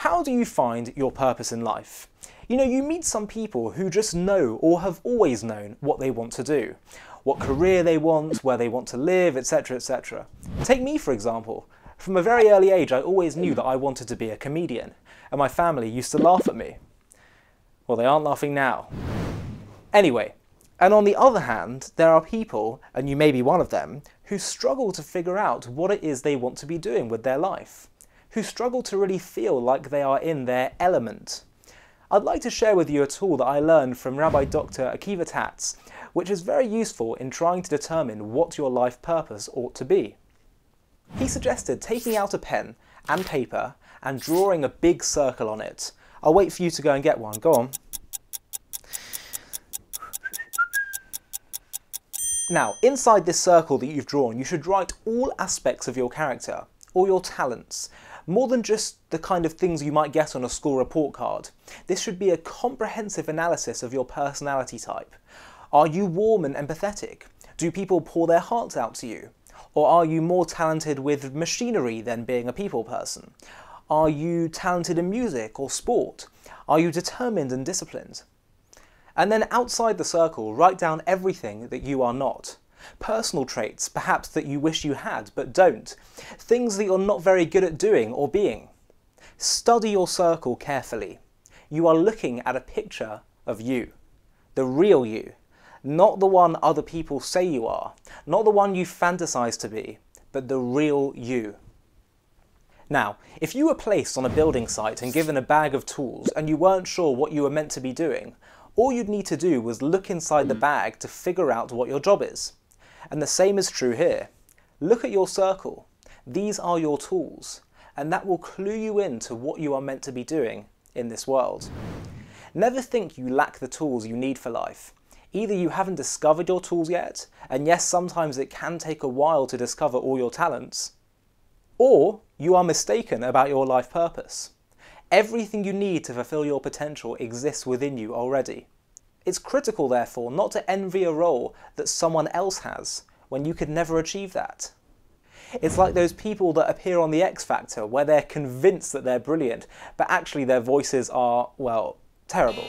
How do you find your purpose in life? You know, you meet some people who just know or have always known what they want to do, what career they want, where they want to live, etc, etc. Take me for example. From a very early age I always knew that I wanted to be a comedian, and my family used to laugh at me. Well, they aren't laughing now. Anyway, and on the other hand, there are people, and you may be one of them, who struggle to figure out what it is they want to be doing with their life, who struggle to really feel like they are in their element. I'd like to share with you a tool that I learned from Rabbi Dr. Akiva Tatz, which is very useful in trying to determine what your life purpose ought to be. He suggested taking out a pen and paper and drawing a big circle on it. I'll wait for you to go and get one. Go on. Now, inside this circle that you've drawn, you should write all aspects of your character, all your talents, more than just the kind of things you might get on a school report card. This should be a comprehensive analysis of your personality type. Are you warm and empathetic? Do people pour their hearts out to you? Or are you more talented with machinery than being a people person? Are you talented in music or sport? Are you determined and disciplined? And then outside the circle, write down everything that you are not. Personal traits, perhaps, that you wish you had but don't. Things that you're not very good at doing or being. Study your circle carefully. You are looking at a picture of you. The real you. Not the one other people say you are. Not the one you fantasize to be. But the real you. Now, if you were placed on a building site and given a bag of tools and you weren't sure what you were meant to be doing, all you'd need to do was look inside the bag to figure out what your job is. And the same is true here. Look at your circle. These are your tools, and that will clue you into what you are meant to be doing in this world. Never think you lack the tools you need for life. Either you haven't discovered your tools yet, and yes, sometimes it can take a while to discover all your talents, or you are mistaken about your life purpose. Everything you need to fulfill your potential exists within you already. It's critical, therefore, not to envy a role that someone else has when you could never achieve that. It's like those people that appear on the X Factor where they're convinced that they're brilliant, but actually their voices are, well, terrible.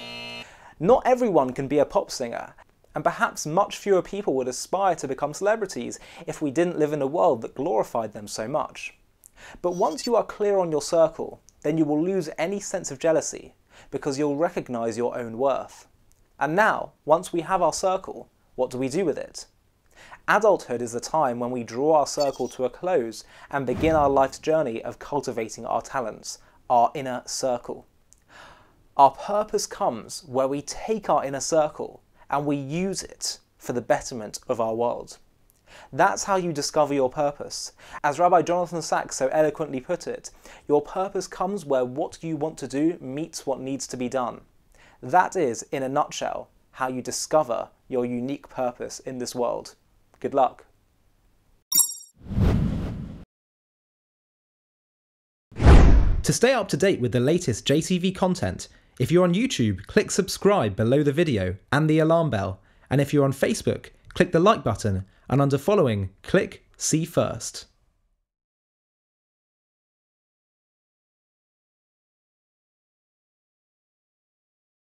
Not everyone can be a pop singer, and perhaps much fewer people would aspire to become celebrities if we didn't live in a world that glorified them so much. But once you are clear on your circle, then you will lose any sense of jealousy, because you'll recognise your own worth. And now, once we have our circle, what do we do with it? Adulthood is the time when we draw our circle to a close and begin our life's journey of cultivating our talents, our inner circle. Our purpose comes where we take our inner circle and we use it for the betterment of our world. That's how you discover your purpose. As Rabbi Jonathan Sacks so eloquently put it, your purpose comes where what you want to do meets what needs to be done. That is, in a nutshell, how you discover your unique purpose in this world. Good luck. To stay up to date with the latest JCV content, if you're on YouTube, click subscribe below the video and the alarm bell. And if you're on Facebook, click the like button, and under following, click see first.